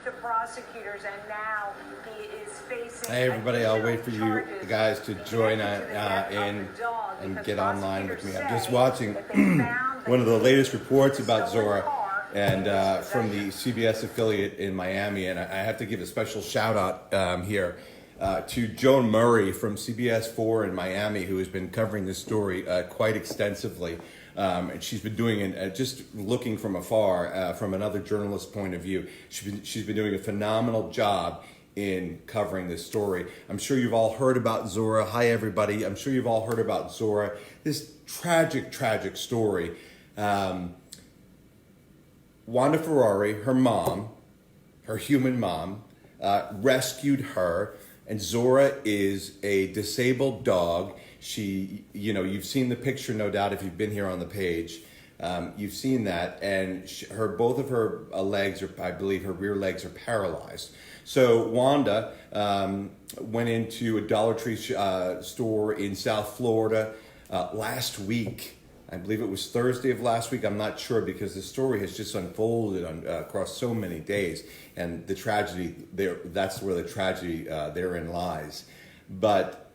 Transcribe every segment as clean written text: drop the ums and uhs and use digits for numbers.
the prosecutors, and now he is facing. Hey everybody, I'll wait for you guys to join in and get online with me. I'm just watching one of the latest reports about ZORRA and from the CBS affiliate in Miami, and I have to give a special shout out here to Joan Murray from CBS4 in Miami, who has been covering this story quite extensively. And she's been doing it just looking from afar, from another journalist's point of view. She's been doing a phenomenal job in covering this story. I'm sure you've all heard about ZORRA. Hi, everybody. I'm sure you've all heard about ZORRA. This tragic, tragic story. Wanda Ferrari, her mom, her human mom, rescued her. And ZORRA is a disabled dog. She, you've seen the picture, no doubt, if you've been here on the page. You've seen that, and both of her legs, I believe her rear legs, are paralyzed. So Wanda went into a Dollar Tree store in South Florida last week. I believe it was Thursday of last week. I'm not sure because the story has just unfolded across so many days, and the tragedy that's where the tragedy therein lies. But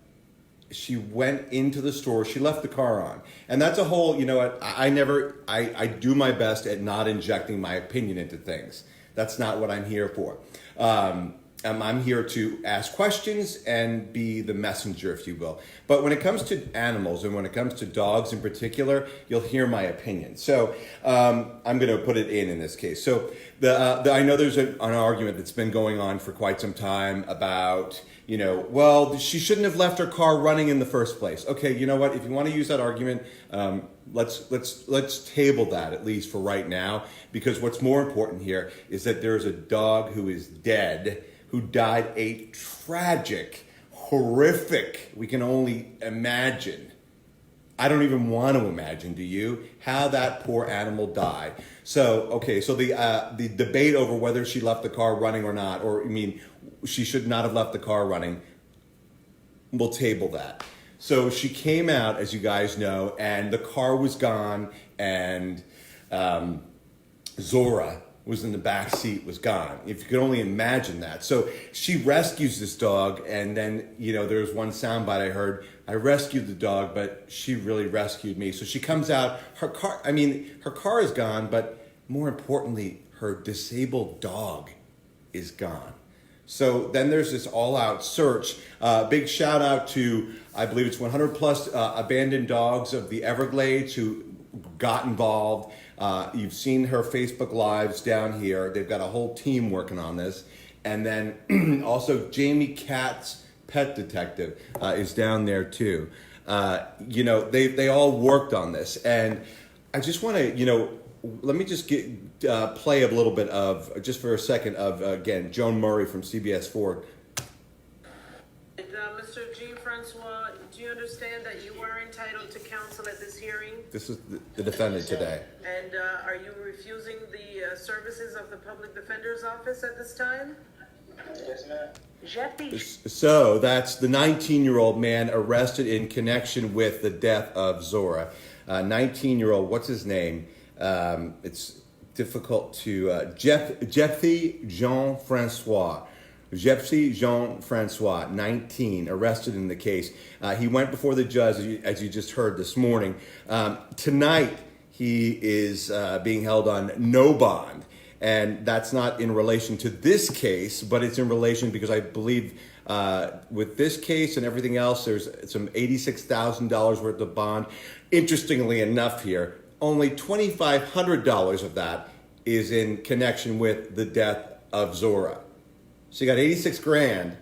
she went into the store, she left the car on. And that's a whole, I do my best at not injecting my opinion into things. That's not what I'm here for. I'm here to ask questions and be the messenger, if you will. But when it comes to animals and when it comes to dogs in particular, you'll hear my opinion. So I'm going to put it in this case. So I know there's an argument that's been going on for quite some time about, well, she shouldn't have left her car running in the first place. Okay, you know what? If you want to use that argument, let's table that at least for right now, because what's more important here is that there's a dog who is dead, who died a tragic, horrific, we can only imagine. I don't even want to imagine, do you, how that poor animal died. So, okay, so the debate over whether she left the car running or not, she should not have left the car running, we'll table that. So she came out, as you guys know, and the car was gone, and ZORRA was in the back seat, was gone. If you could only imagine that. So she rescues this dog, and then, there was one soundbite I heard, I rescued the dog, but she really rescued me. So she comes out, her car is gone, but more importantly, her disabled dog is gone. So then there's this all-out search. Big shout out to, I believe it's 100 plus abandoned dogs of the Everglades who got involved. You've seen her Facebook Lives down here. They've got a whole team working on this. And then also Jamie Katz, pet detective, is down there too. They all worked on this. And I just want to, let me just play a little bit of, just for a second, of, again, Joan Murray from CBS4. Mr. Jean-Francois, do you understand that you were entitled to counsel at this hearing? This is the defendant today. And are you refusing the services of the public defender's office at this time? Yes, ma'am. So that's the 19-year-old man arrested in connection with the death of ZORRA. 19-year-old, what's his name? It's difficult to, Jeffy Jean-Francois. Jeffy Jean-Francois, 19, arrested in the case. He went before the judge, as you just heard this morning. Tonight, he is being held on no bond. And that's not in relation to this case, but it's in relation because I believe with this case and everything else, there's some $86,000 worth of bond. Interestingly enough here, only $2,500 of that is in connection with the death of ZORRA. So you got 86 grand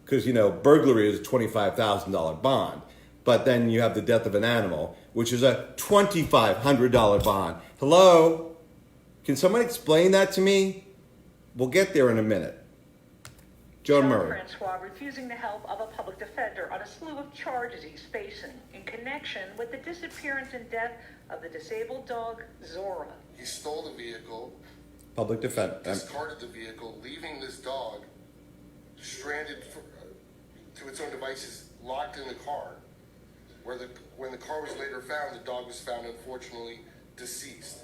because, burglary is a $25,000 bond. But then you have the death of an animal, which is a $2,500 bond. Hello? Can someone explain that to me? We'll get there in a minute. Joan Murray. Francois refusing the help of a public defender on a slew of charges he's facing in connection with the disappearance and death of the disabled dog, ZORRA. He stole the vehicle, Public defender. discarded the vehicle, leaving this dog stranded to its own devices, locked in the car. When the car was later found, the dog was found, unfortunately, deceased.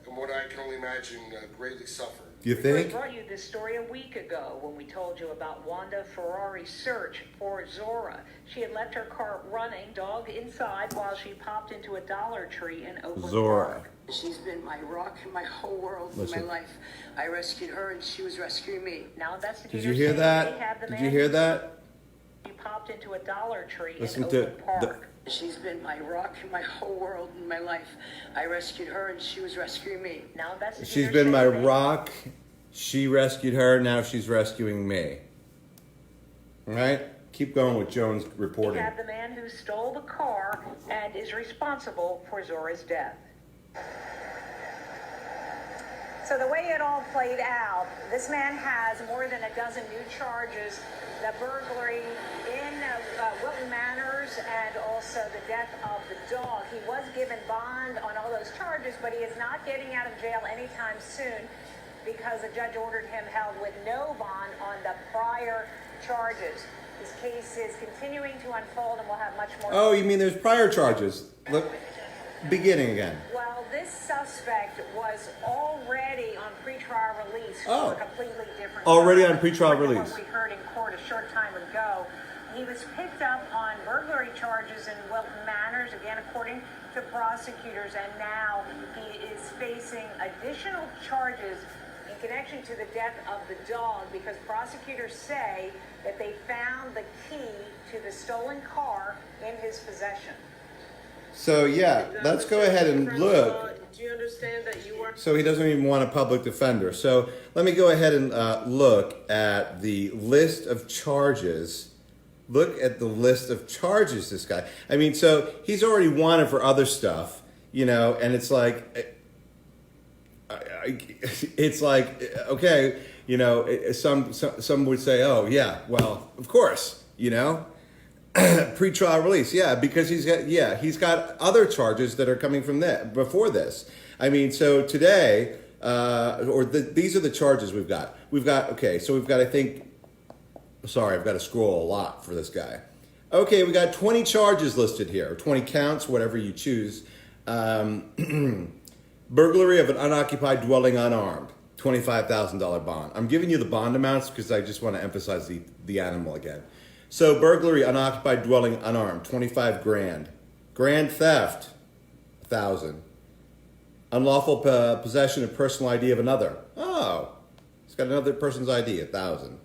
and what I can only imagine greatly suffer. You We think? brought you this story a week ago when we told you about Wanda Ferrari's search for Zora. She had left her car running, dog inside, while she popped into a Dollar Tree in Oakland Zora. Park. She's been my rock in my whole world, in Listen. my life. I rescued her and she was rescuing me. Now investigators Did you hear say they have that? the Did man you hear who that? popped into a Dollar Tree Listen in to Oakland Park. She's been my rock in my whole world, in my life. I rescued her and she was rescuing me. Now investigators She's been say my they- rock. She rescued her. Now she's rescuing me. All right? Keep going with Jones We reporting. have the man who stole the car and is responsible for Zora's death. So the way it all played out, this man has more than a dozen new charges: the burglary in Wilton Manors and also the death of the dog. He was given bond on all those charges, but he is not getting out of jail anytime soon because a judge ordered him held with no bond on the prior charges. His case is continuing to unfold, and we'll have much more. Oh, you mean there's prior charges? Look, beginning again. Well, this suspect was already on pretrial release Oh. for a completely different. Already crime on pretrial than release. What we heard in court a short time ago. He was picked up on burglary charges in Wilton Manors, again according to prosecutors, and now he is facing additional charges in connection to the death of the dog, because prosecutors say that they found the key to the stolen car in his possession. So, yeah, let's go ahead and look. Do you understand that you are? So he doesn't even want a public defender. So let me go ahead and look at the list of charges. Look at the list of charges, this guy. I mean, so he's already wanted for other stuff, you know, and it's like, it's like, okay, you know, some would say, oh, yeah, well, of course, you know. Pre-trial release, yeah, because he's got other charges that are coming from that before this. I mean, so today, these are the charges we've got. We've got I think. Sorry, I've got to scroll a lot for this guy. Okay, we got 20 charges listed here, 20 counts, whatever you choose. Burglary of an unoccupied dwelling unarmed, $25,000 bond. I'm giving you the bond amounts because I just want to emphasize the animal again. So burglary, unoccupied dwelling, unarmed, 25 grand. Grand theft, 1,000. Unlawful possession of personal ID of another. Oh, he's got another person's ID, 1,000.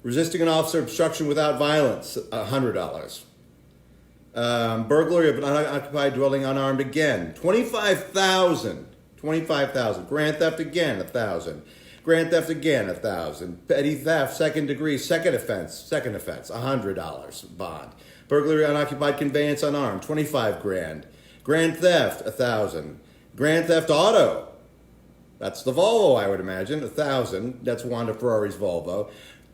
Resisting an officer, obstruction without violence, $100. Burglary of an unoccupied dwelling, unarmed again, 25,000. 25,000. Grand theft again, 1,000. Grand theft again, 1,000. Petty theft, second degree, second offense, $100 bond. Burglary, unoccupied conveyance, unarmed, 25 grand. Grand theft, 1,000. Grand theft auto, that's the Volvo, I would imagine, 1,000. That's Wanda Ferrari's Volvo.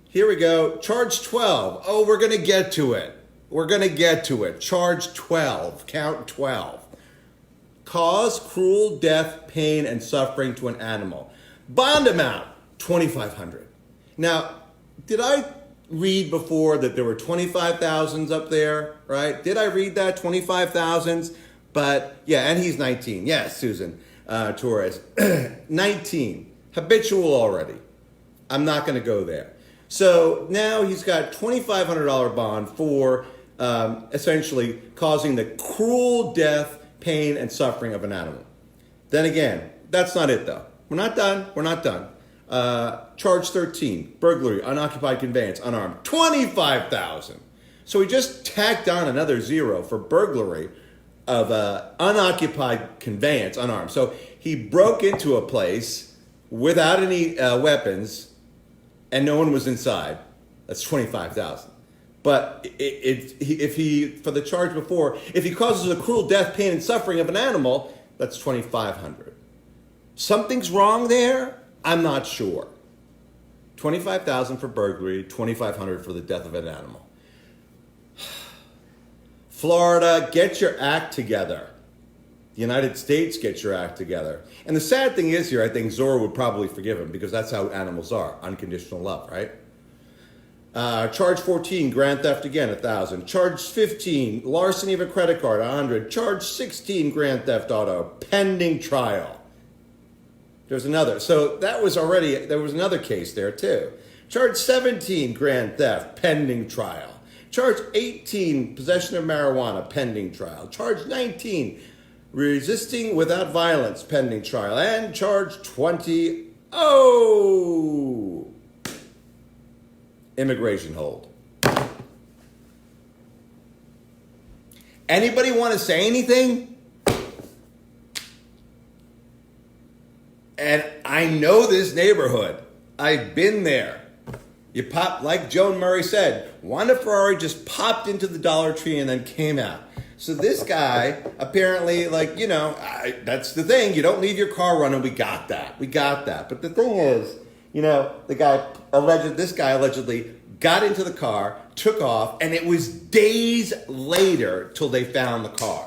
Here we go. Charge 12. Oh, we're going to get to it. We're going to get to it. Charge 12. Count 12. Cause cruel death, pain, and suffering to an animal. Bond amount, $2,500. Now, did I read before that there were 25,000s up there, right? Did I read that? 25,000s? But, yeah, and he's 19. Yes, Susan Torres. 19. Habitual already. I'm not going to go there. So now he's got $2,500 bond for essentially causing the cruel death, pain, and suffering of an animal. Then again, that's not it though. We're not done. We're not done. Charge 13, burglary, unoccupied conveyance, unarmed, 25,000. So he just tacked on another zero for burglary of unoccupied conveyance, unarmed. So he broke into a place without any weapons, and no one was inside. That's 25,000. But if he, for the charge before, if he causes a cruel death, pain, and suffering of an animal, that's 2,500. Something's wrong there? I'm not sure. 25,000 for burglary, 2,500 for the death of an animal. Florida, get your act together. The United States, get your act together. And the sad thing is here, I think Zorra would probably forgive him because that's how animals are, unconditional love, right? Charge 14, grand theft again, 1,000. Charge 15, larceny of a credit card, 100. Charge 16, grand theft auto, pending trial. There's another. So there was another case there too. Charge 17, grand theft, pending trial. Charge 18, possession of marijuana, pending trial. Charge 19, resisting without violence, pending trial. And charge 20, immigration hold. Anybody want to say anything? And I know this neighborhood. I've been there. You pop, like Joan Murray said, Wanda Ferrari just popped into the Dollar Tree and then came out. So this guy, apparently, that's the thing. You don't leave your car running. We got that. But the thing is, this guy allegedly got into the car, took off, and it was days later till they found the car.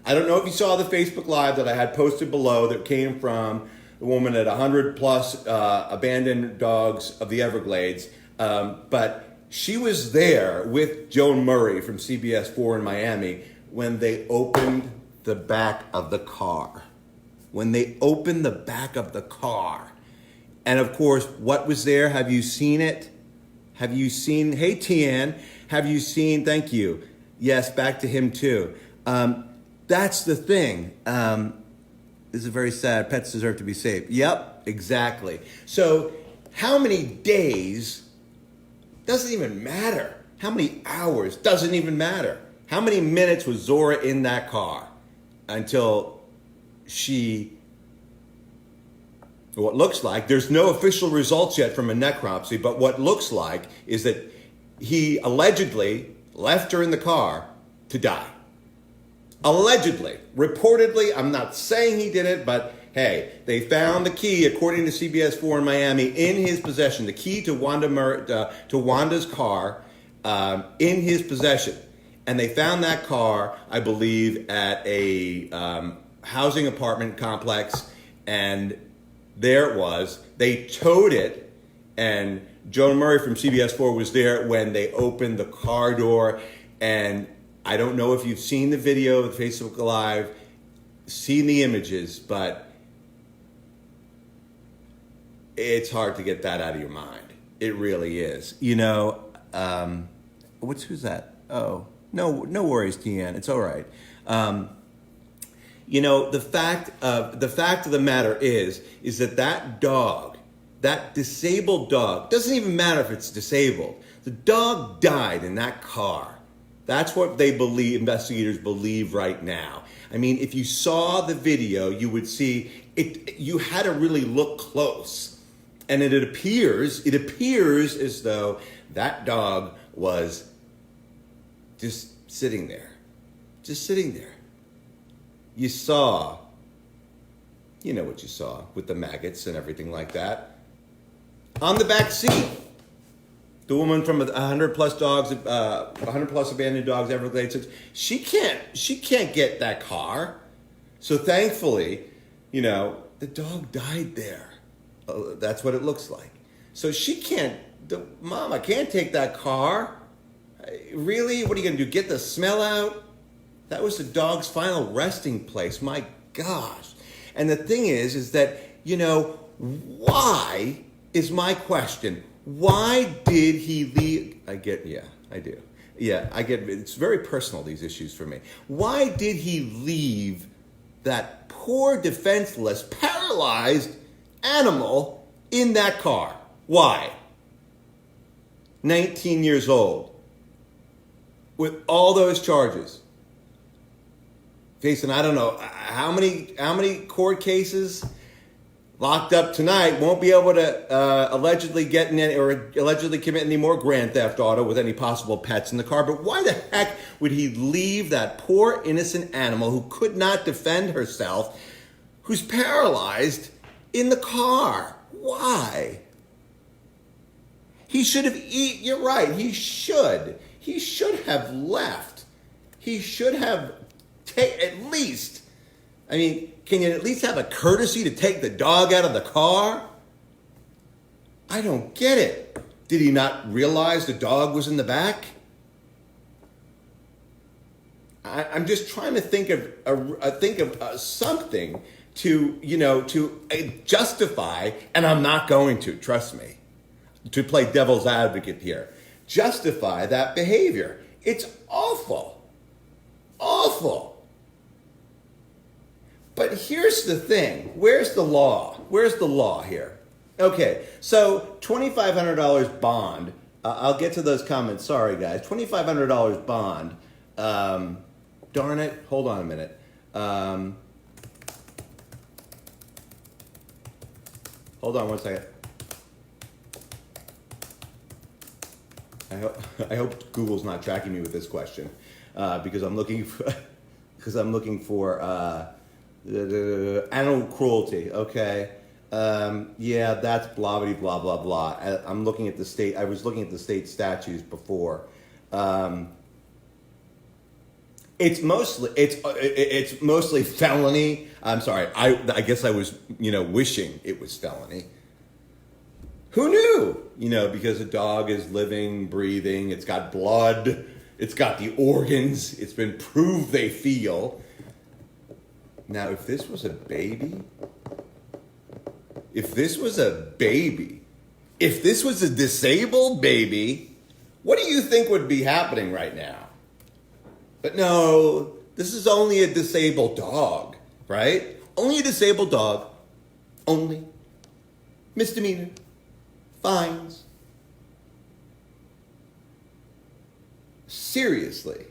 I don't know if you saw the Facebook Live that I had posted below that came from the woman at 100 plus abandoned dogs of the Everglades. But she was there with Joan Murray from CBS12 in Miami when they opened the back of the car. And of course, what was there? Have you seen it? Hey, Tian, have you seen, thank you. Yes, back to him too. That's the thing. This is very sad. Pets deserve to be safe. Yep, exactly. So how many days doesn't even matter. How many hours doesn't even matter. How many minutes was ZORRA in that car until what looks like, there's no official results yet from a necropsy, but what looks like is that he allegedly left her in the car to die. Allegedly. Reportedly, I'm not saying he did it, but hey, they found the key, according to CBS4 in Miami, in his possession. The key to Wanda's car in his possession. And they found that car, I believe, at a housing apartment complex, and there it was. They towed it, and Joan Murray from CBS4 was there when they opened the car door. And I don't know if you've seen the video of Facebook Live, seen the images, but it's hard to get that out of your mind. It really is. who's that? Oh, no worries, Tian. It's all right. The fact of the matter is that dog, that disabled dog, doesn't even matter if it's disabled. The dog died in that car. That's what they believe, investigators believe right now. I mean, if you saw the video, you would see it. You had to really look close, and it appears as though that dog was just sitting there. You saw, what you saw with the maggots and everything like that. On the back seat, the woman from 100 plus abandoned dogs, Everglades, she can't get that car. So thankfully, the dog died there. That's what it looks like. So Mama can't take that car. Really? What are you going to do? Get the smell out? That was the dog's final resting place. My gosh. And the thing is that, why is my question? Why did he leave? I do. Yeah, I get it. It's very personal, these issues for me. Why did he leave that poor, defenseless, paralyzed animal in that car? Why? 19 years old. With all those charges. Jason, I don't know how many court cases locked up tonight won't be able to allegedly commit any more grand theft auto with any possible pets in the car. But why the heck would he leave that poor innocent animal who could not defend herself, who's paralyzed, in the car? Why? He should have you're right. He should have left. He should have at least, can you at least have a courtesy to take the dog out of the car? I don't get it. Did he not realize the dog was in the back? I'm just trying to think of something to justify, and I'm not going to, trust me, to play devil's advocate here, justify that behavior. It's awful. Awful. But here's the thing. Where's the law? Where's the law here? Okay, so $2,500 bond. I'll get to those comments. Sorry, guys. $2,500 bond. Darn it. Hold on a minute. Hold on one second. I hope Google's not tracking me with this question because I'm looking for animal cruelty. Okay, yeah, that's blah blah blah blah blah. I'm looking at the state. I was looking at the state statutes before. It's mostly felony. I'm sorry. I guess I was wishing it was felony. Who knew? Because a dog is living, breathing. It's got blood. It's got the organs. It's been proved they feel. Now, if this was a baby, if this was a disabled baby, what do you think would be happening right now? But no, this is only a disabled dog, right? Only a disabled dog. Only. Misdemeanor. Fines. Seriously.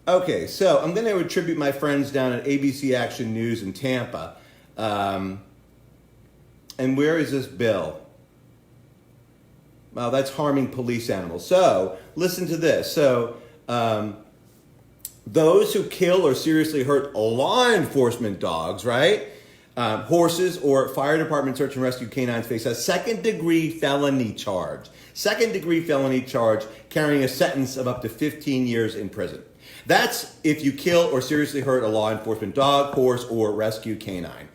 Okay, so I'm going to attribute my friends down at ABC Action News in Tampa. And where is this bill? Well, that's harming police animals. So, listen to this. So, those who kill or seriously hurt law enforcement dogs, right? Horses or fire department search and rescue canines face a second-degree felony charge. Second-degree felony charge carrying a sentence of up to 15 years in prison. That's if you kill or seriously hurt a law enforcement dog, horse, or rescue canine.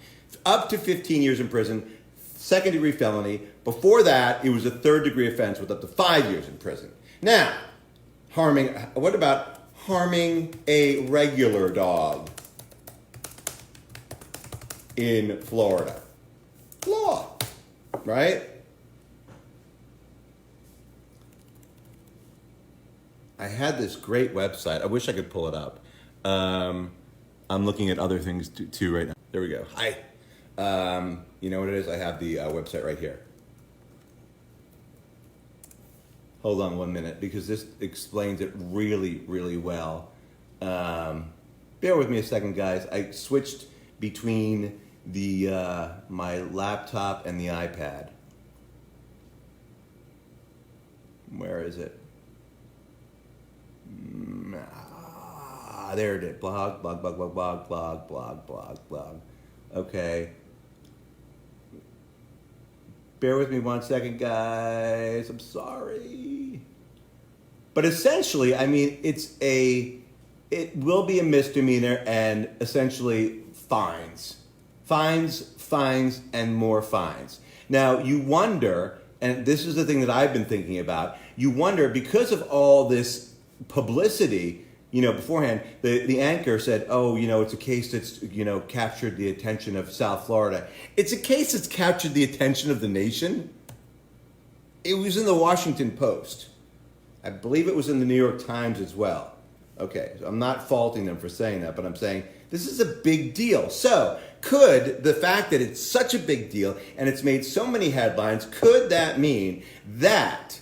Up to 15 years in prison, second-degree felony. Before that, it was a third-degree offense with up to 5 years in prison. Now, what about harming a regular dog in Florida? Law, right? I had this great website. I wish I could pull it up. I'm looking at other things too right now. There we go. Hi. You know what it is? I have the website right here. Hold on 1 minute because this explains it really, really well. Bear with me a second, guys. I switched between the my laptop and the iPad. Where is it? There it is. Blog. Okay. Bear with me 1 second, guys. I'm sorry. But essentially, I mean, it will be a misdemeanor and essentially fines. Fines, and more fines. Now, you wonder, and this is the thing that I've been thinking about, you wonder, because of all this publicity, beforehand, the anchor said, it's a case that's, captured the attention of South Florida. It's a case that's captured the attention of the nation. It was in the Washington Post. I believe it was in the New York Times as well. Okay, so I'm not faulting them for saying that, but I'm saying this is a big deal. So, could the fact that it's such a big deal and it's made so many headlines, could that mean that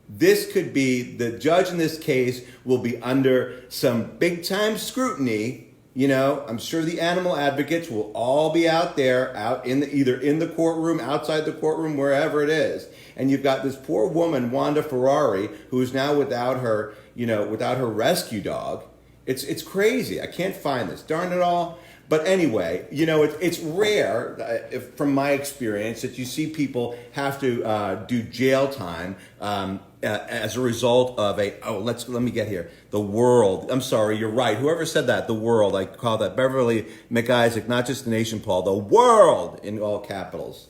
this could be, the judge in this case will be under some big time scrutiny? I'm sure the animal advocates will all be out there, either in the courtroom, outside the courtroom, wherever it is. And you've got this poor woman, Wanda Ferrari, who is now without her rescue dog. It's crazy. I can't find this. Darn it all. But anyway, it's rare, from my experience, that you see people have to do jail time as a result of let me get here. The world. I'm sorry, you're right. Whoever said that, the world. I call that Beverly McIsaac, not just the nation, Paul. The world in all capitals,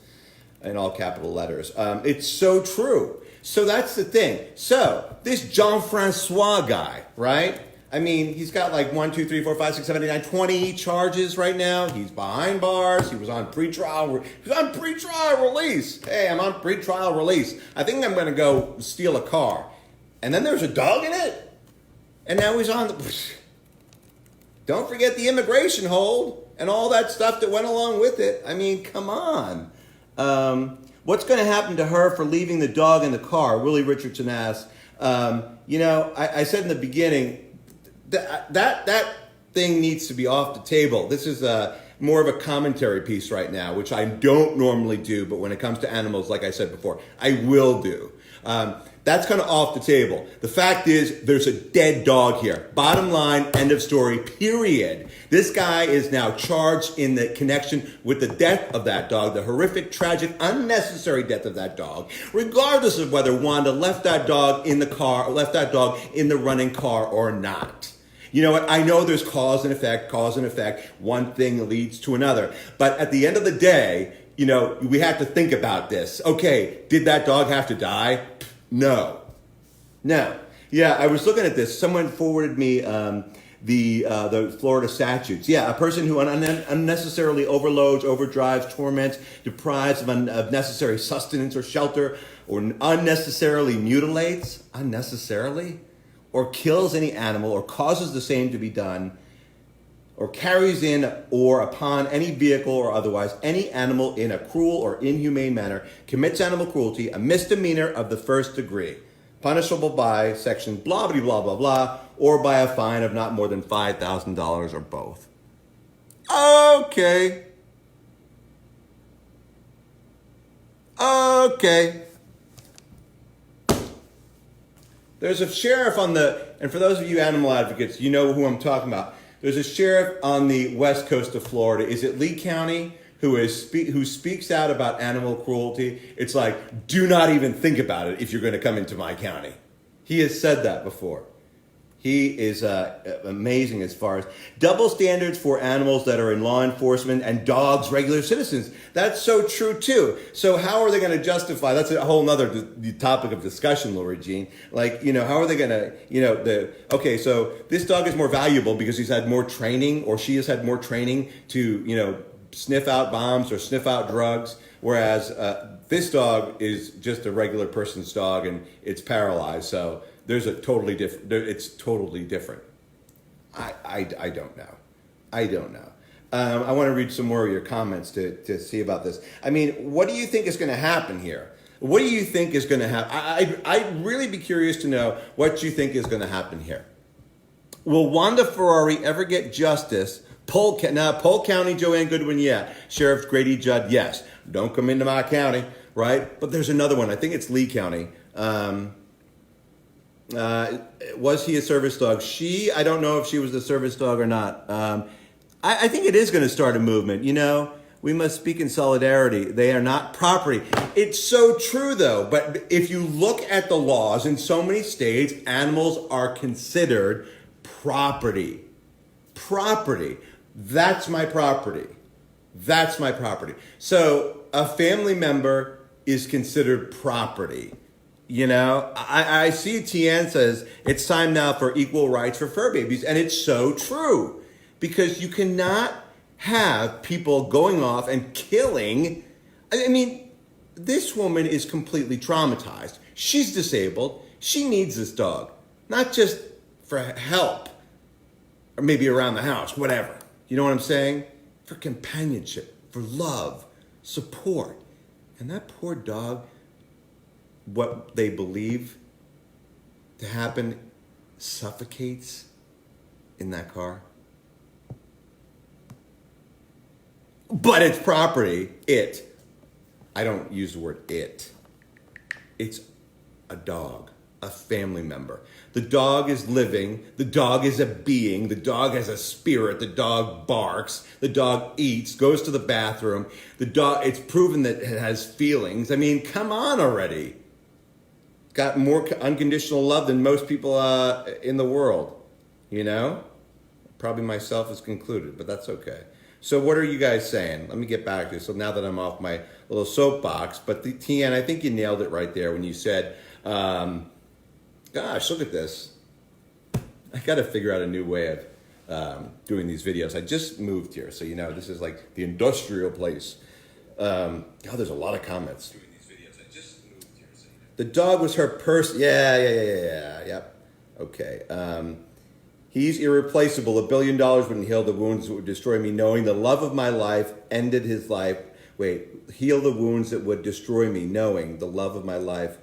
in all capital letters. It's so true. So that's the thing. So this Jean-Francois guy, right? I mean, he's got like 1, 2, 3, 4, 5, 6, 7, 8, 9, 20 charges right now. He's behind bars. He was on pretrial. He's on pretrial release. Hey, I'm on pretrial release. I think I'm going to go steal a car. And then there's a dog in it. And now he's on the... Don't forget the immigration hold and all that stuff that went along with it. I mean, come on. What's going to happen to her for leaving the dog in the car? Willie Richardson asked. I said in the beginning, that thing needs to be off the table. This is more of a commentary piece right now, which I don't normally do, but when it comes to animals, like I said before, I will do. That's kind of off the table. The fact is, there's a dead dog here. Bottom line, end of story, period. This guy is now charged in the connection with the death of that dog, the horrific, tragic, unnecessary death of that dog, regardless of whether Wanda left that dog in the car, or left that dog in the running car or not. You know what? I know there's cause and effect. One thing leads to another. But at the end of the day, we have to think about this. Okay, did that dog have to die? No. Yeah, I was looking at this. Someone forwarded me the Florida statutes. Yeah, a person who unnecessarily overloads, overdrives, torments, deprives of necessary sustenance or shelter, or unnecessarily mutilates, or kills any animal, or causes the same to be done, or carries in or upon any vehicle or otherwise any animal in a cruel or inhumane manner, commits animal cruelty, a misdemeanor of the first degree, punishable by section blah, blah, blah, blah, blah, or by a fine of not more than $5,000 or both. Okay. There's a sheriff and for those of you animal advocates, you know who I'm talking about. There's a sheriff on the west coast of Florida. Is it Lee County? Who speaks out about animal cruelty? It's like, do not even think about it if you're going to come into my county. He has said that before. He is amazing as far as double standards for animals that are in law enforcement and dogs, regular citizens. That's so true too. So how are they going to justify? That's a whole nother topic of discussion, Laura Jean. Like, how are they going to, so this dog is more valuable because he's had more training, or she has had more training to, sniff out bombs or sniff out drugs. Whereas this dog is just a regular person's dog and it's paralyzed. So there's a totally different, it's totally different. I don't know. I want to read some more of your comments to see about this. I mean, what do you think is going to happen here? What do you think is going to happen? I'd really be curious to know what you think is going to happen here. Will Wanda Ferrari ever get justice? Polk County, Joanne Goodwin, yeah. Sheriff Grady Judd, yes. Don't come into my county, right? But there's another one. I think it's Lee County. Was he a service dog? I don't know if she was a service dog or not. I think it is going to start a movement. We must speak in solidarity. They are not property. It's so true, though. But if you look at the laws in so many states, animals are considered property. That's my property. So a family member is considered property. I see Tian says it's time now for equal rights for fur babies. And it's so true, because you cannot have people going off and killing. I mean, this woman is completely traumatized. She's disabled. She needs this dog, not just for help or maybe around the house, whatever. You know what I'm saying? For companionship, for love, support. And that poor dog, what they believe to happen, suffocates in that car. But it's property. I don't use the word it. It's a dog, a family member. The dog is living. The dog is a being. The dog has a spirit. The dog barks. The dog eats, goes to the bathroom. It's proven that it has feelings. I mean, come on already. Got more unconditional love than most people in the world. Probably myself is concluded, but that's okay. So what are you guys saying? Let me get back to this. So now that I'm off my little soapbox, but Tian, I think you nailed it right there when you said, gosh, look at this. I got to figure out a new way of doing these videos. I just moved here, so this is like the industrial place. God, there's a lot of comments. The dog was her person. Yeah. Yep. Okay. He's irreplaceable. $1 billion wouldn't heal the wounds that would destroy me. Knowing the love of my life ended his life. Wait, heal the wounds that would destroy me. Knowing the love of my life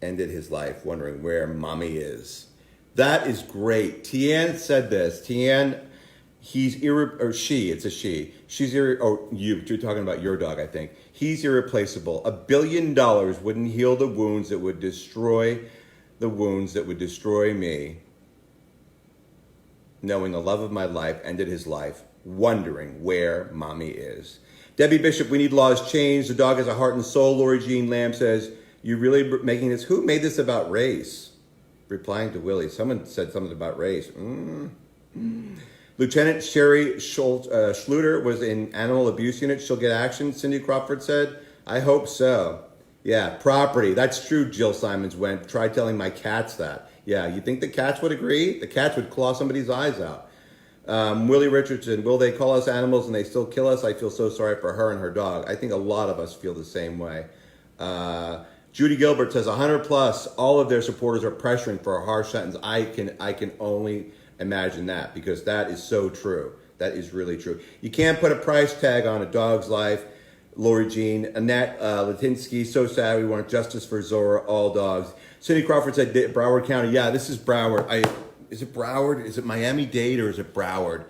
ended his life. Wondering where mommy is. That is great. Tian said this. Tian, it's a she. You're talking about your dog, I think. He's irreplaceable. $1 billion wouldn't heal the wounds that would destroy me. Knowing the love of my life ended his life, wondering where mommy is. Debbie Bishop, we need laws changed. The dog has a heart and soul. Lori Jean Lamb says, you really making this? Who made this about race? Replying to Willie. Someone said something about race. Lieutenant Sherry Schluter was in animal abuse unit. She'll get action, Cindy Crawford said. I hope so. Yeah, property. That's true, Jill Simons went. Try telling my cats that. Yeah, you think the cats would agree? The cats would claw somebody's eyes out. Willie Richardson, will they call us animals and they still kill us? I feel so sorry for her and her dog. I think a lot of us feel the same way. Judy Gilbert says 100 plus, all of their supporters are pressuring for a harsh sentence. I can only imagine that, because that is so true. That is really true. You can't put a price tag on a dog's life. Lori Jean, Annette Latinsky, so sad. We want justice for ZORRA, all dogs. Cindy Crawford said Broward County. Yeah, this is Broward. Is it Broward? Is it Miami-Dade or is it Broward?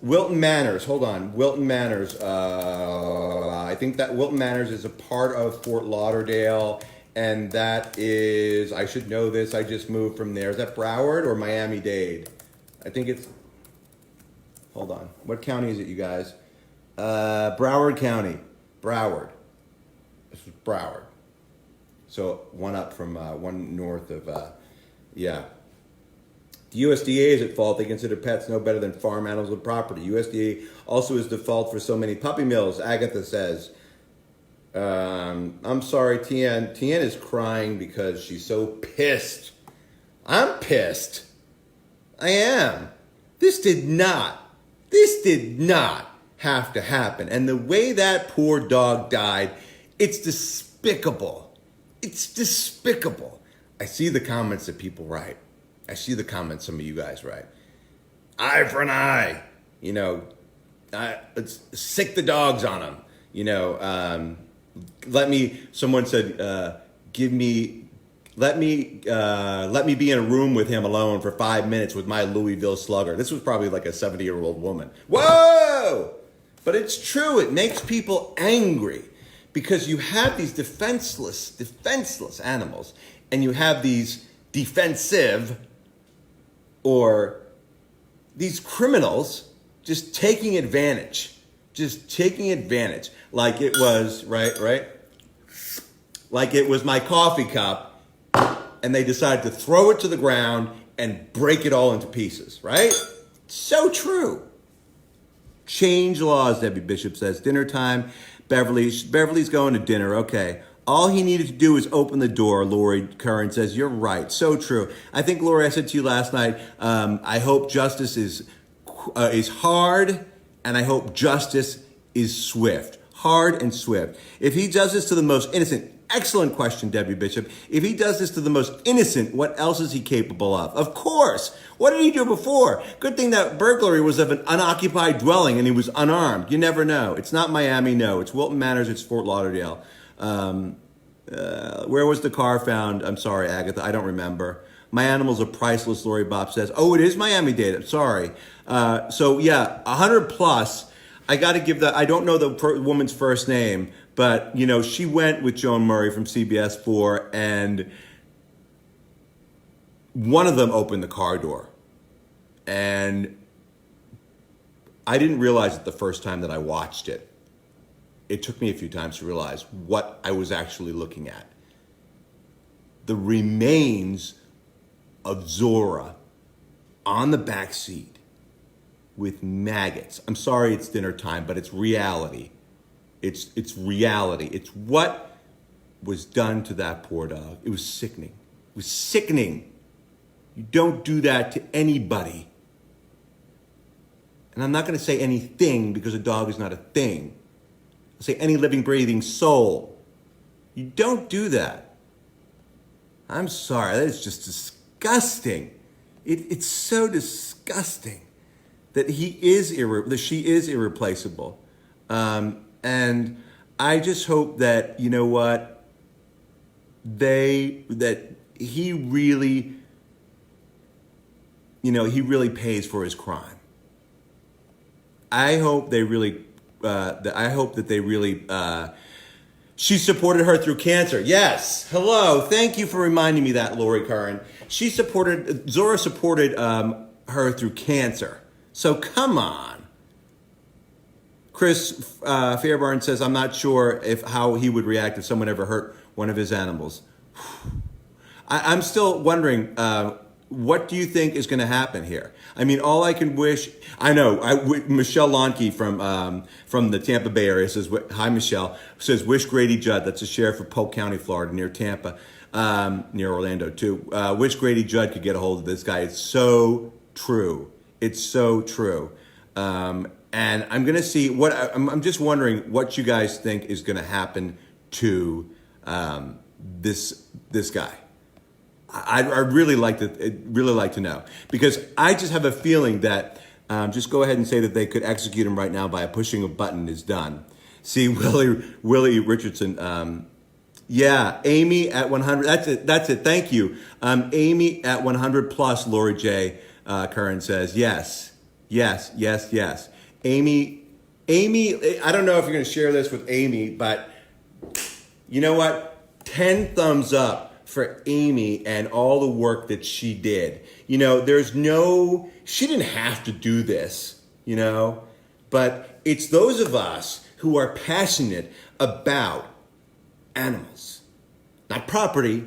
Wilton Manors. Hold on. Wilton Manors. I think that Wilton Manors is a part of Fort Lauderdale. And that is, I should know this. I just moved from there. Is that Broward or Miami-Dade? I think it's, hold on. What county is it, you guys? Broward County. Broward. This is Broward. So one up from, one north of, yeah. The USDA is at fault. They consider pets no better than farm animals with property. USDA also is default for so many puppy mills, Agatha says. I'm sorry, Tian. Tian is crying because she's so pissed. I'm pissed. I am. This did not have to happen. And the way that poor dog died, it's despicable. It's despicable. I see the comments that people write. I see the comments some of you guys write. Eye for an eye. Let's sick the dogs on them. Someone said, let me be in a room with him alone for 5 minutes with my Louisville slugger. This was probably like a 70-year-old woman. Whoa! But it's true. It makes people angry because you have these defenseless animals, and you have these defensive or these criminals just taking advantage. Like it was, right? Like it was my coffee cup, and they decided to throw it to the ground and break it all into pieces, right? So true. Change laws, Debbie Bishop says. Dinner time. Beverly's going to dinner. Okay. All he needed to do was open the door, Lori Curran says. You're right. So true. I think, Lori, I said to you last night, I hope justice is hard, and I hope justice is swift. Hard and swift. If he does this to the most innocent, excellent question, Debbie Bishop. If he does this to the most innocent, what else is he capable of? Of course. What did he do before? Good thing that burglary was of an unoccupied dwelling and he was unarmed. You never know. It's not Miami, no. It's Wilton Manors, it's Fort Lauderdale. Where was the car found? I'm sorry, Agatha, I don't remember. My animals are priceless, Lori Bob says. Oh, it is Miami-Dade. I'm sorry. So yeah, 100 plus. I got to give that. I don't know the woman's first name, but she went with Joan Murray from CBS12, and one of them opened the car door, and I didn't realize it the first time that I watched it. It took me a few times to realize what I was actually looking at. The remains of ZORRA on the back seat with maggots. I'm sorry it's dinner time, but it's reality. It's reality. It's what was done to that poor dog. It was sickening. It was sickening. You don't do that to anybody. And I'm not going to say anything because a dog is not a thing. I'll say any living, breathing soul. You don't do that. I'm sorry, that is just disgusting. It's so disgusting that she is irreplaceable. And I just hope that, you know what, that he really, he really pays for his crime. I hope they really, she supported her through cancer. Yes. Hello. Thank you for reminding me that, Lori Curran. ZORRA supported her through cancer. So come on. Chris Fairbairn says, I'm not sure how he would react if someone ever hurt one of his animals. I'm still wondering, what do you think is going to happen here? I mean, all I can wish, Michelle Lonke from the Tampa Bay area says, hi, Michelle, says, wish Grady Judd, that's a sheriff of Polk County, Florida, near Tampa, near Orlando too. Wish Grady Judd could get a hold of this guy. It's so true. It's so true. And I'm going to see I'm just wondering what you guys think is going to happen to this guy. I'd really like to know, because I just have a feeling that just go ahead and say that they could execute him right now by pushing a button is done. See, Willie Richardson. Yeah, Amy at 100. That's it. Thank you. Amy at 100 plus. Lori J. Curran says yes. Amy. I don't know if you're going to share this with Amy, but you know what? 10 thumbs up for Amy and all the work that she did. She didn't have to do this, but it's those of us who are passionate about animals, not property,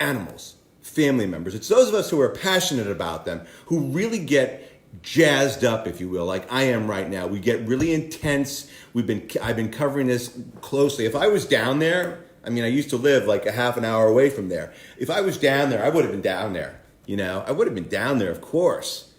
animals, family members. It's those of us who are passionate about them who really get jazzed up, if you will, like I am right now. We get really intense. I've been covering this closely. If I was down there, I used to live like a half an hour away from there. If I was down there, I would have been down there. I would have been down there, of course.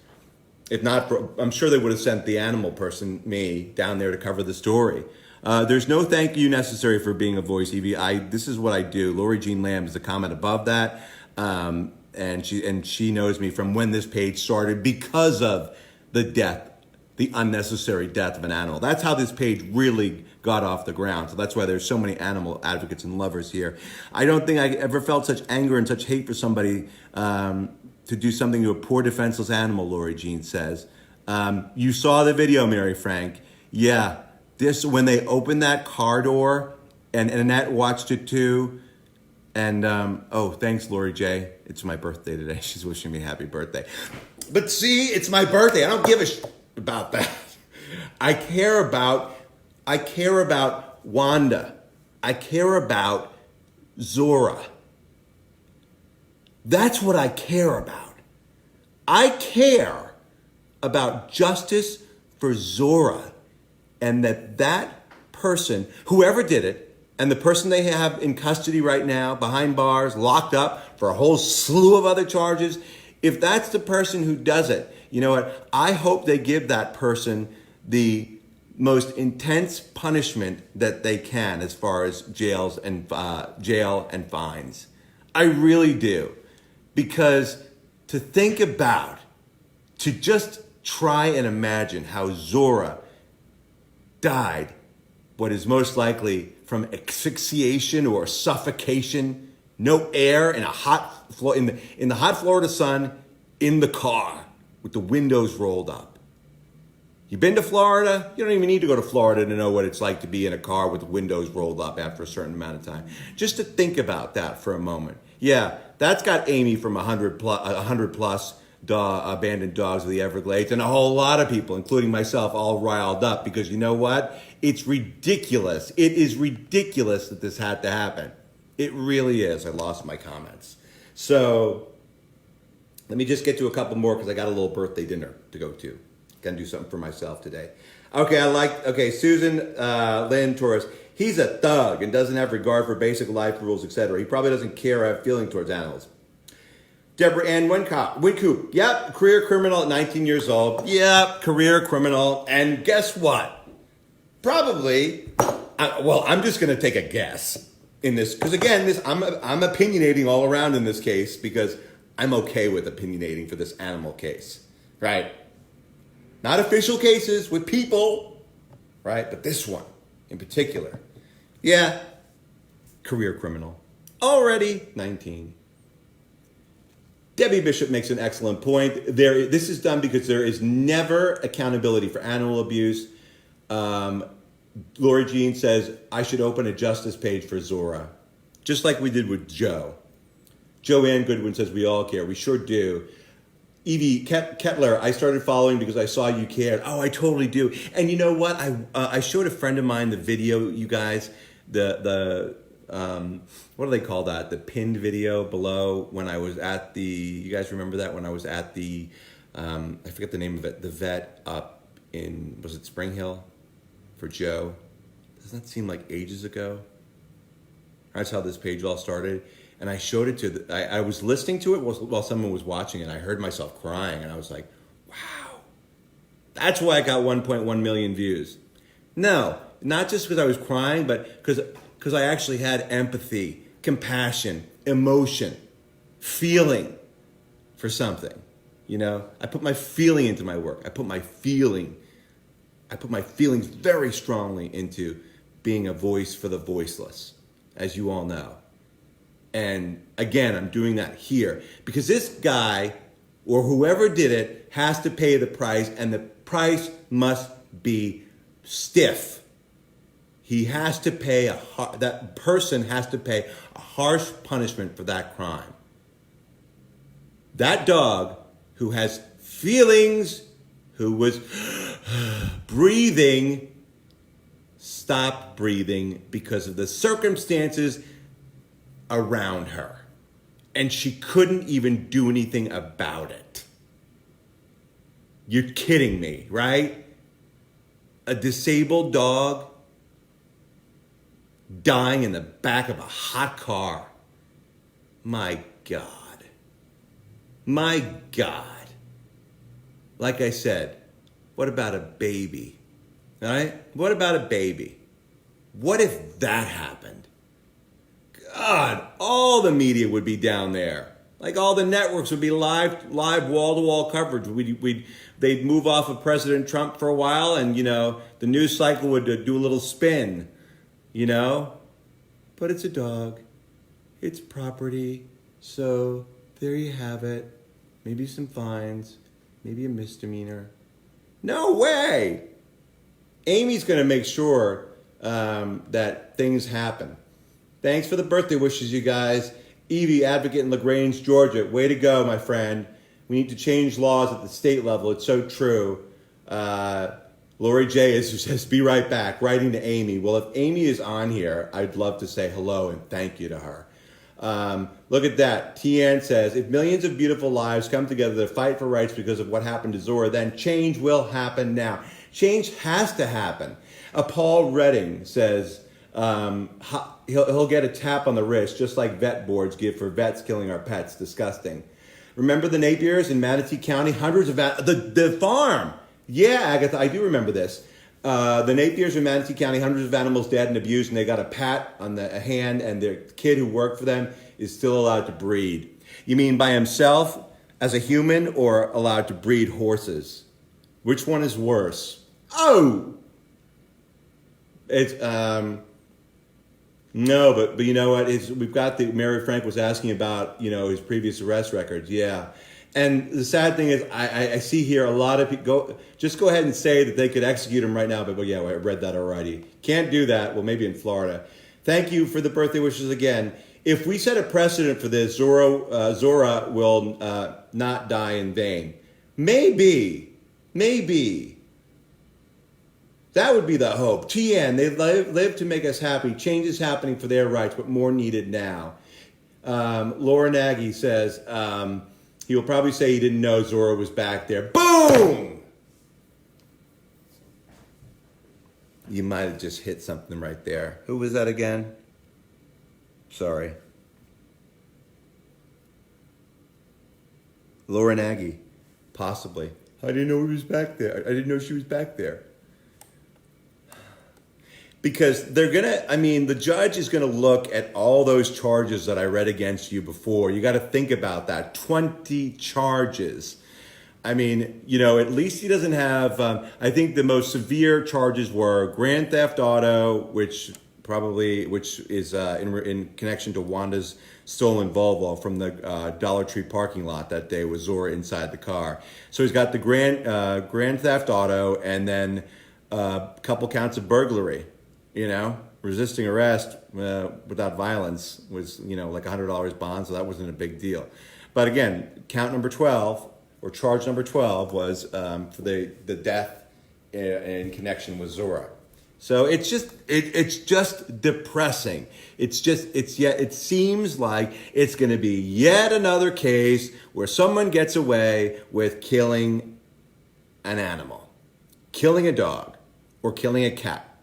If not, I'm sure they would have sent the animal person, me, down there to cover the story. There's no thank you necessary for being a voice, Evie. This is what I do. Lori Jean Lamb is the comment above that. And she knows me from when this page started because of the unnecessary death of an animal. That's how this page really got off the ground. So that's why there's so many animal advocates and lovers here. I don't think I ever felt such anger and such hate for somebody to do something to a poor defenseless animal, Lori Jean says. You saw the video, Mary Frank. Yeah, when they opened that car door, and Annette watched it too. And, thanks, Lori J. It's my birthday today. She's wishing me happy birthday. But see, it's my birthday. I don't give a about that. I care about Wanda. I care about ZORRA. That's what I care about. I care about justice for ZORRA, and that person, whoever did it, and the person they have in custody right now, behind bars, locked up for a whole slew of other charges, if that's the person who does it, you know what? I hope they give that person the most intense punishment that they can as far as jail and fines. I really do. Because to just try and imagine how ZORRA died, what is most likely from asphyxiation or suffocation, no air in the hot Florida sun, in the car with the windows rolled up. You been to Florida? You don't even need to go to Florida to know what it's like to be in a car with the windows rolled up after a certain amount of time. Just to think about that for a moment. Yeah, that's got Amy from 100 plus abandoned dogs of the Everglades, and a whole lot of people, including myself, all riled up because you know what? It's ridiculous. It is ridiculous that this had to happen. It really is. I lost my comments. So let me just get to a couple more because I got a little birthday dinner to go to. Gonna do something for myself today. Okay, Susan Lynn Torres. He's a thug and doesn't have regard for basic life rules, etc. He probably doesn't care or have feeling towards animals. Deborah Ann Wincoop. Yep, career criminal at 19 years old. Yep, career criminal. And guess what? Probably, I'm just going to take a guess in this. Because again, I'm opinionating all around in this case because I'm okay with opinionating for this animal case. Right? Not official cases with people. Right? But this one in particular. Yeah, career criminal. Already 19. Debbie Bishop makes an excellent point. This is done because there is never accountability for animal abuse. Lori Jean says, I should open a justice page for Zorra, just like we did with Joe. Joanne Goodwin says, we all care. We sure do. Evie Kettler, I started following because I saw you cared. Oh, I totally do. And you know what? I showed a friend of mine the video, you guys, what do they call that? The pinned video below when I was at you guys remember that when I was at I forget the name of it, the vet up in, was it Spring Hill for Joe? Doesn't that seem like ages ago? That's how this page all started. And I showed it to, I was listening to it while someone was watching it. And I heard myself crying and I was like, wow, that's why I got 1.1 million views. No, not just because I was crying, but because I actually had empathy, compassion, emotion, feeling for something. You know, I put my feeling into my work. I put my feelings very strongly into being a voice for the voiceless, as you all know. And again, I'm doing that here because this guy or whoever did it has to pay the price, and the price must be stiff. He has to pay that person has to pay a harsh punishment for that crime. That dog who has feelings, who was breathing, stopped breathing because of the circumstances around her. And she couldn't even do anything about it. You're kidding me, right? A disabled dog dying in the back of a hot car. My God. My God. Like I said, what about a baby? All right? What about a baby? What if that happened? God, all the media would be down there. Like all the networks would be live wall-to-wall coverage. They'd move off of President Trump for a while and, you know, the news cycle would do a little spin, you know? But it's a dog. It's property. So there you have it. Maybe some fines. Maybe a misdemeanor. No way! Amy's going to make sure that things happen. Thanks for the birthday wishes, you guys. Evie, advocate in LaGrange, Georgia. Way to go, my friend. We need to change laws at the state level. It's so true. Lori J. says, be right back, writing to Amy. Well, if Amy is on here, I'd love to say hello and thank you to her. Look at that. Tian says, if millions of beautiful lives come together to fight for rights because of what happened to Zorra, then change will happen now. Change has to happen. Paul Redding says, he'll get a tap on the wrist, just like vet boards give for vets killing our pets. Disgusting. Remember the Napiers in Manatee County? Hundreds of the farm. Yeah, Agatha, I do remember this. The Napiers in Manatee County, hundreds of animals dead and abused, and they got a pat on the hand, and their kid who worked for them is still allowed to breed. You mean by himself as a human, or allowed to breed horses? Which one is worse? Oh! It's, no, but you know what? We've got Mary Frank was asking about, you know, his previous arrest records. Yeah. And the sad thing is, I see here a lot of people just go ahead and say that they could execute him right now. But well, yeah, I read that already. Can't do that. Well, maybe in Florida. Thank you for the birthday wishes again. If we set a precedent for this, Zorra will not die in vain. Maybe. That would be the hope. TN, they live to make us happy. Change is happening for their rights, but more needed now. Laura Nagy says, he will probably say he didn't know Zorra was back there. Boom! You might have just hit something right there. Who was that again? Sorry. Laura Nagy, possibly. I didn't know he was back there. I didn't know she was back there. Because the judge is gonna look at all those charges that I read against you before. You gotta think about that. 20 charges. I mean, at least he doesn't have, I think the most severe charges were grand theft auto, which is in connection to Wanda's stolen Volvo from the Dollar Tree parking lot that day with ZORRA inside the car. So he's got the grand theft auto and then a couple counts of burglary, resisting arrest without violence was, like $100 bond. So that wasn't a big deal. But again, count number 12 or charge number 12 was for the death in connection with ZORRA. So it's just depressing. It seems like it's going to be yet another case where someone gets away with killing an animal, killing a dog, or killing a cat.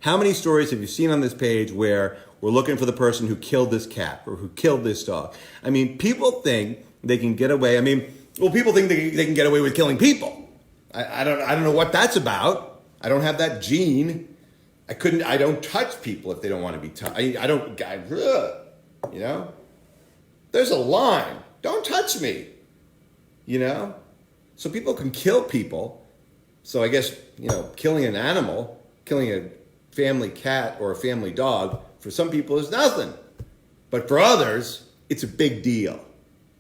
How many stories have you seen on this page where we're looking for the person who killed this cat or who killed this dog? I mean, people think they can get away. People think they can get away with killing people. I don't know what that's about. I don't have that gene. I don't touch people if they don't want to be touched. There's a line. Don't touch me. So people can kill people. So I guess, killing an animal, killing a family cat or a family dog, for some people is nothing. But for others, it's a big deal.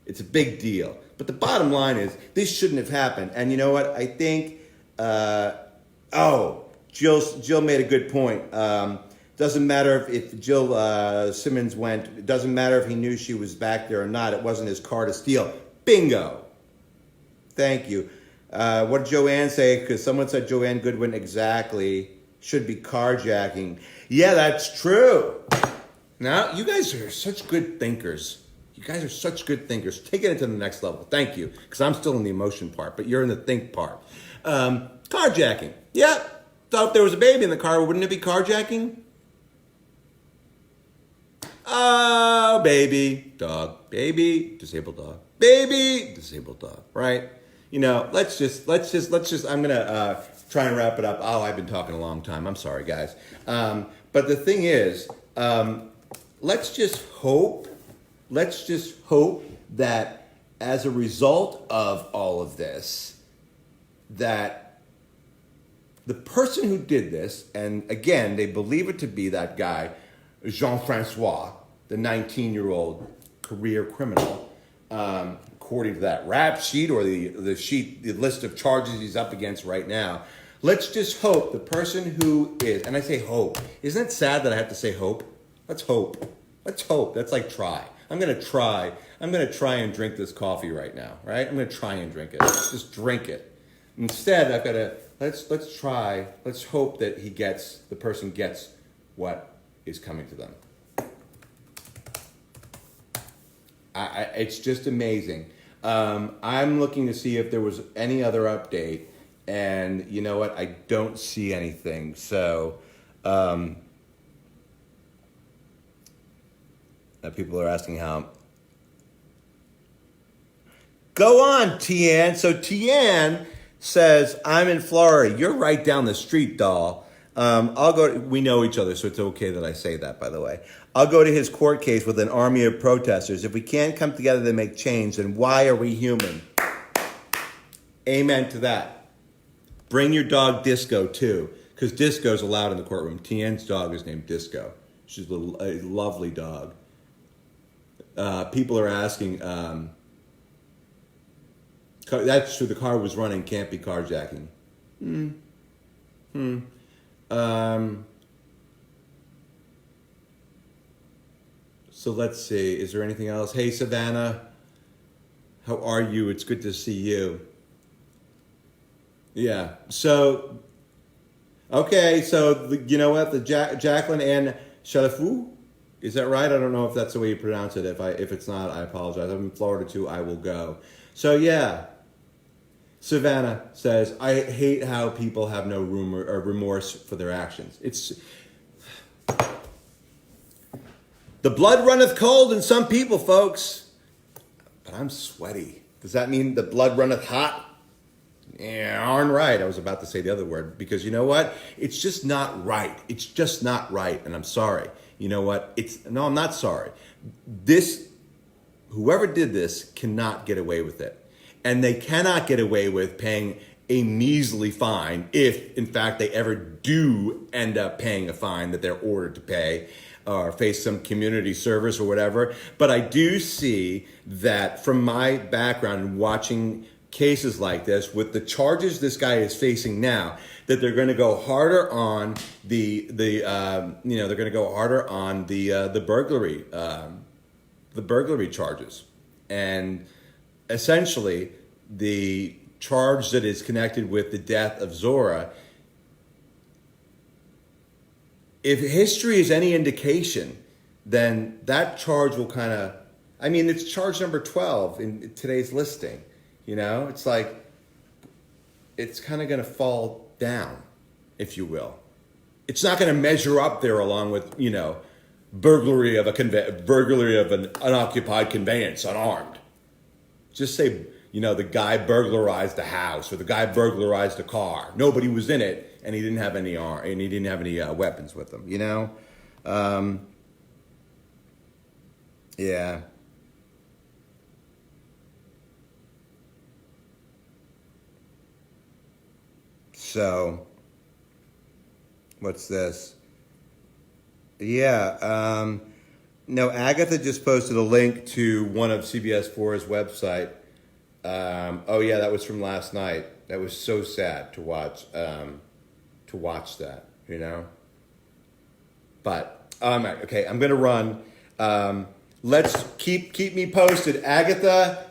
It's a big deal. But the bottom line is, this shouldn't have happened. And you know what? I think, Jill made a good point. Doesn't matter if Jill Simmons went, it doesn't matter if he knew she was back there or not. It wasn't his car to steal. Bingo. Thank you. What did Joanne say? Because someone said Joanne Goodwin exactly should be carjacking. Yeah, that's true. Now, you guys are such good thinkers. You guys are such good thinkers. Take it to the next level. Thank you. Because I'm still in the emotion part, but you're in the think part. Carjacking. Yeah. So if there was a baby in the car, wouldn't it be carjacking? Oh, baby, dog, baby, disabled dog, baby, disabled dog, right? Let's just, I'm going to try and wrap it up. Oh, I've been talking a long time. I'm sorry, guys. But the thing is, let's just hope that as a result of all of this, that the person who did this, and again, they believe it to be that guy, Jean-Francois, the 19-year-old career criminal, according to that rap sheet or the list of charges he's up against right now. Let's just hope the person who is, and I say hope, isn't it sad that I have to say hope? Let's hope. Let's hope. That's like try. I'm going to try and drink this coffee right now, right? I'm going to try and drink it. Just drink it. Instead, I've got to, let's hope that the person gets what is coming to them. It's just amazing. I'm looking to see if there was any other update, and you know what? I don't see anything. So, people are asking how. Go on, Tian. So Tian says, I'm in Florida. You're right down the street, doll. We know each other, so it's okay that I say that, by the way. I'll go to his court case with an army of protesters. If we can't come together to make change, then why are we human? Amen to that. Bring your dog Disco, too, because Disco's allowed in the courtroom. Tien's dog is named Disco. She's a lovely dog. People are asking, that's true, the car was running, can't be carjacking. So let's see, is there anything else? Hey, Savannah, how are you? It's good to see you. Yeah, so, okay, so you know what, the Jacqueline Ann Chalafu, is that right? I don't know if that's the way you pronounce it. If it's not, I apologize. I'm in Florida too, I will go. So yeah, Savannah says, I hate how people have no remorse for their actions. It's the blood runneth cold in some people, folks. But I'm sweaty. Does that mean the blood runneth hot? Yeah, darn right. I was about to say the other word, because you know what? It's just not right. It's just not right, and I'm sorry. You know what? No, I'm not sorry. Whoever did this cannot get away with it. And they cannot get away with paying a measly fine if, in fact, they ever do end up paying a fine that they're ordered to pay or face some community service or whatever. But I do see that from my background in watching cases like this, with the charges this guy is facing now, that they're going to go harder on the burglary charges, and essentially the charge that is connected with the death of ZORRA. If history is any indication, then that charge will kind of, it's charge number 12 in today's listing. You know, it's like, it's kind of going to fall down, if you will. It's not going to measure up there along with, burglary of an unoccupied conveyance, unarmed. Just say, the guy burglarized the house, or the guy burglarized a car. Nobody was in it, and he didn't have any weapons with him. Yeah. So, what's this? Yeah, no, Agatha just posted a link to one of CBS4's website. Oh yeah, that was from last night. That was so sad to watch that, But, okay, I'm gonna run. Let's keep me posted. Agatha,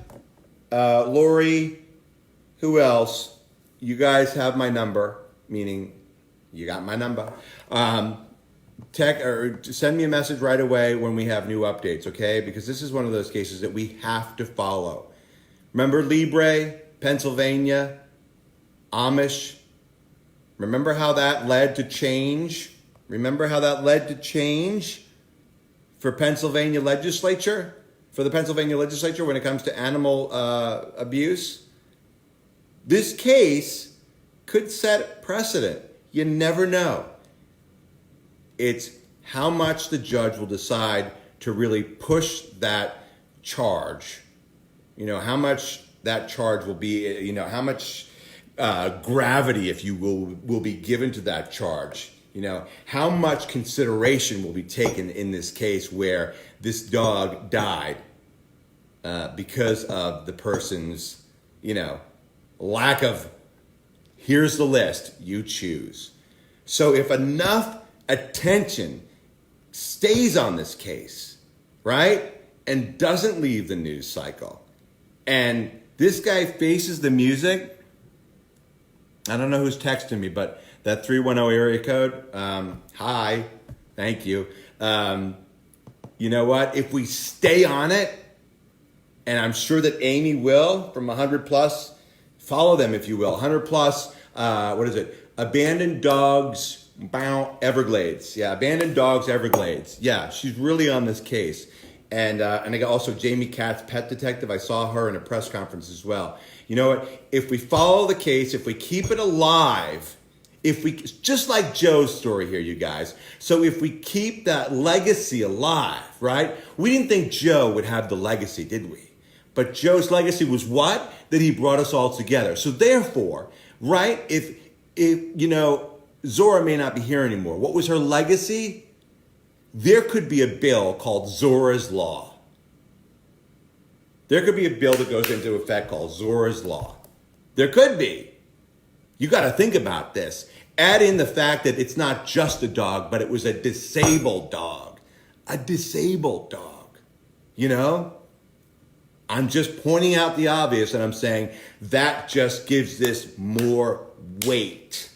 Lori, who else? You guys have my number, meaning you got my number. Send me a message right away when we have new updates, okay? Because this is one of those cases that we have to follow. Remember Libre, Pennsylvania, Amish? Remember how that led to change? For Pennsylvania legislature? For the Pennsylvania legislature when it comes to animal abuse? This case could set precedent. You never know. It's how much the judge will decide to really push that charge. How much that charge will be, how much gravity, if you will be given to that charge. How much consideration will be taken in this case where this dog died because of the person's, lack of, here's the list, you choose. So if enough attention stays on this case, right, and doesn't leave the news cycle, and this guy faces the music, I don't know who's texting me, but that 310 area code, hi, thank you. You know what, if we stay on it, and I'm sure that Amy will, from 100 plus, follow them if you will, 100 plus, Abandoned Dogs, Everglades. Yeah, Abandoned Dogs, Everglades. Yeah, she's really on this case. And I got also Jamie Katz, pet detective. I saw her in a press conference as well. You know what? If we follow the case, if we keep it alive, just like Joe's story here, you guys. So if we keep that legacy alive, right? We didn't think Joe would have the legacy, did we? But Joe's legacy was what? That he brought us all together. So therefore, right? If ZORRA may not be here anymore. What was her legacy? There could be a bill called ZORRA's Law. There could be a bill that goes into effect called ZORRA's Law. There could be. You got to think about this. Add in the fact that it's not just a dog, but it was a disabled dog. A disabled dog. I'm just pointing out the obvious, and I'm saying that just gives this more weight.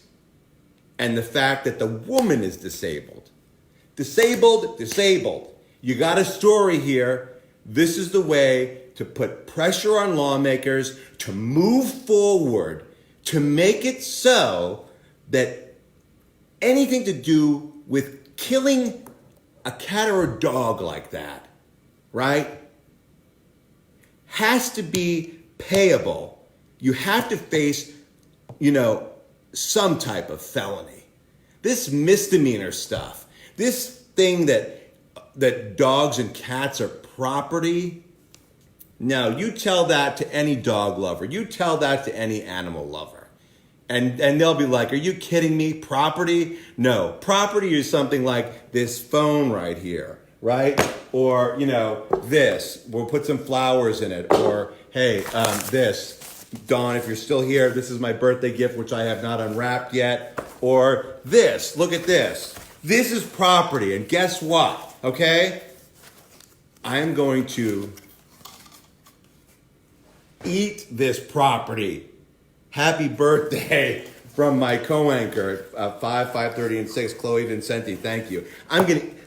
And the fact that the woman is disabled. Disabled. You got a story here. This is the way to put pressure on lawmakers to move forward, to make it so that anything to do with killing a cat or a dog like that, right, has to be payable, you have to face, some type of felony. This misdemeanor stuff, this thing that dogs and cats are property. No, you tell that to any dog lover. You tell that to any animal lover. And they'll be like, are you kidding me? Property? No, property is something like this phone right here, right? Or, this, we'll put some flowers in it. Or, hey, this, Dawn, if you're still here, this is my birthday gift, which I have not unwrapped yet. Or this, look at this. This is property. And guess what? Okay? I am going to eat this property. Happy birthday from my co-anchor at 5:30, and 6, Chloe Vincenti. Thank you.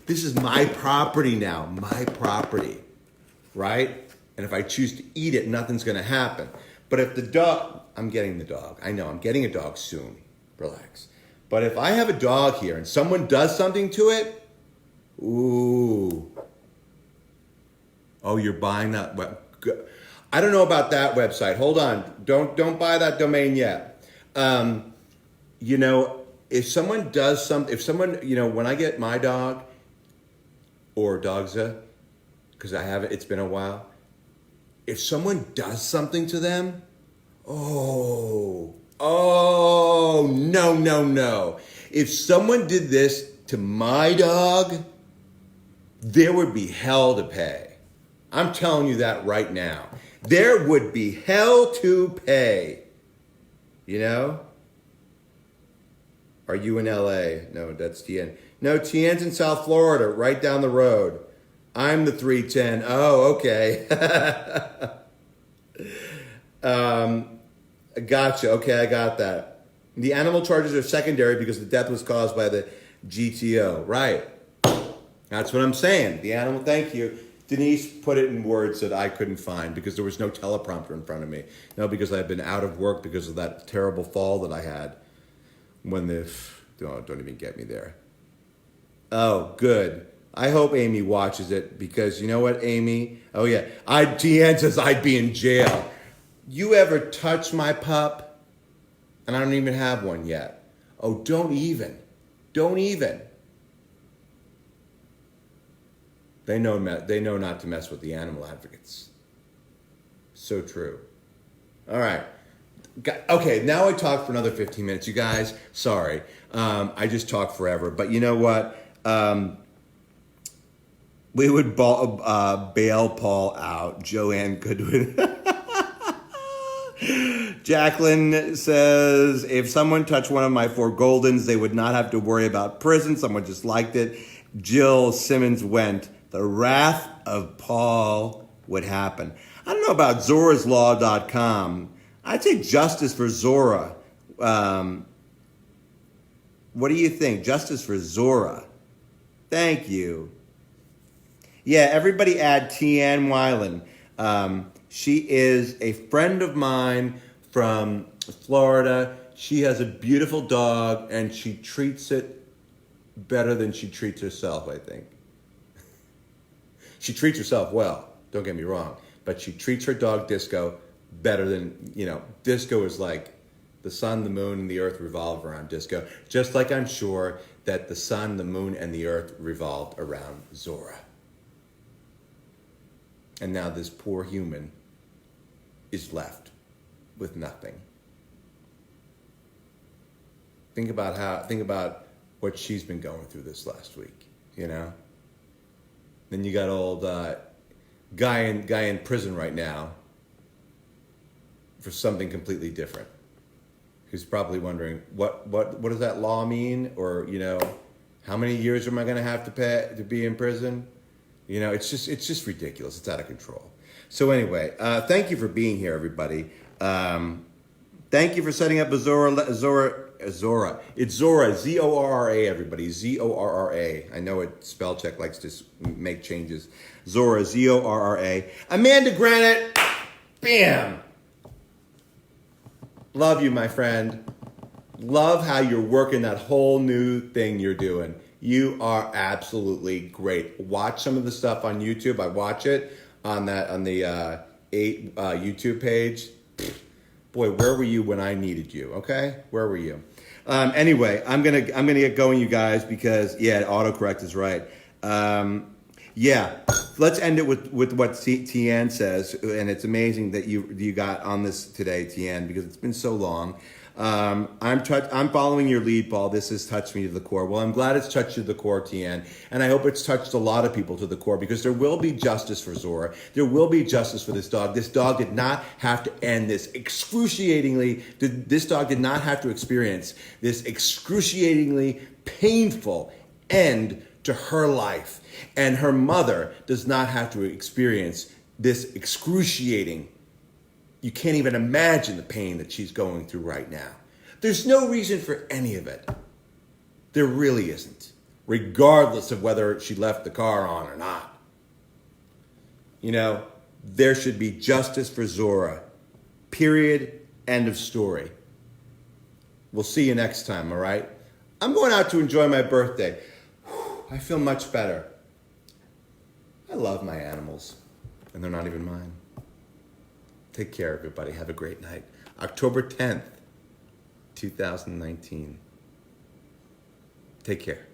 This is my property now. My property. Right? And if I choose to eat it, nothing's going to happen. But if the dog, I'm getting the dog. I know, I'm getting a dog soon. Relax. But if I have a dog here and someone does something to it, ooh. Oh, you're buying that? I don't know about that website. Hold on. Don't buy that domain yet. If someone does something, when I get my dog or Dogza, because I haven't, it's been a while. If someone does something to them, no. If someone did this to my dog, there would be hell to pay. I'm telling you that right now. There would be hell to pay. Are you in LA? No, that's TN. No, TN's in South Florida, right down the road. I'm the 310. Oh, okay. Gotcha. Okay, I got that. The animal charges are secondary because the death was caused by the GTO. Right. That's what I'm saying. The animal, thank you. Denise put it in words that I couldn't find because there was no teleprompter in front of me. No, because I've been out of work because of that terrible fall that I had don't even get me there. Oh, good. I hope Amy watches it because you know what, Amy? Oh, yeah. TN says I'd be in jail. You ever touch my pup? And I don't even have one yet. Oh, don't even. Don't even. They know not to mess with the animal advocates. So true. All right. Okay, now I talk for another 15 minutes. You guys, sorry. I just talk forever. But you know what? We would bail Paul out. Joanne Goodwin. Jacqueline says, if someone touched one of my 4 Goldens, they would not have to worry about prison. Someone just liked it. Jill Simmons went. The wrath of Paul would happen. I don't know about ZORRAslaw.com. I'd say justice for Zorra. What do you think? Justice for Zorra. Thank you. Yeah, everybody add Tian Weiland. She is a friend of mine from Florida. She has a beautiful dog, and she treats it better than she treats herself, I think. She treats herself well, don't get me wrong, but she treats her dog Disco better than, Disco is like the sun, the moon, and the earth revolve around Disco, just like I'm sure that the sun, the moon, and the earth revolved around Zorra. And now this poor human is left with nothing. Think about what she's been going through this last week, Then you got old guy in prison right now for something completely different. Who's probably wondering what does that law mean, or how many years am I going to have to pay to be in prison? It's just ridiculous. It's out of control. So anyway, thank you for being here, everybody. Thank you for setting up a Zorra. It's Zorra, Z-O-R-R-A, everybody, Z-O-R-R-A. I know spell check likes to make changes. Zorra, Z-O-R-R-A. Amanda Granite, bam. Love you, my friend. Love how you're working that whole new thing you're doing. You are absolutely great. Watch some of the stuff on YouTube. I watch it on the 8 YouTube page, boy, where were you when I needed you? Okay, where were you? Anyway, I'm gonna get going, you guys, because yeah, autocorrect is right. Yeah, let's end it with what Tian says, and it's amazing that you got on this today, Tian, because it's been so long. I'm following your lead, Paul. This has touched me to the core. Well, I'm glad it's touched you to the core, Tian, and I hope it's touched a lot of people to the core, because there will be justice for Zorra. There will be justice for this dog. This dog did not have to end this excruciatingly. This dog did not have to experience this excruciatingly painful end to her life, and her mother does not have to experience this excruciating. You can't even imagine the pain that she's going through right now. There's no reason for any of it. There really isn't, regardless of whether she left the car on or not. You know, there should be justice for Zorra. Period. End of story. We'll see you next time, all right? I'm going out to enjoy my birthday. I feel much better. I love my animals, and they're not even mine. Take care, everybody. Have a great night. October 10th, 2019. Take care.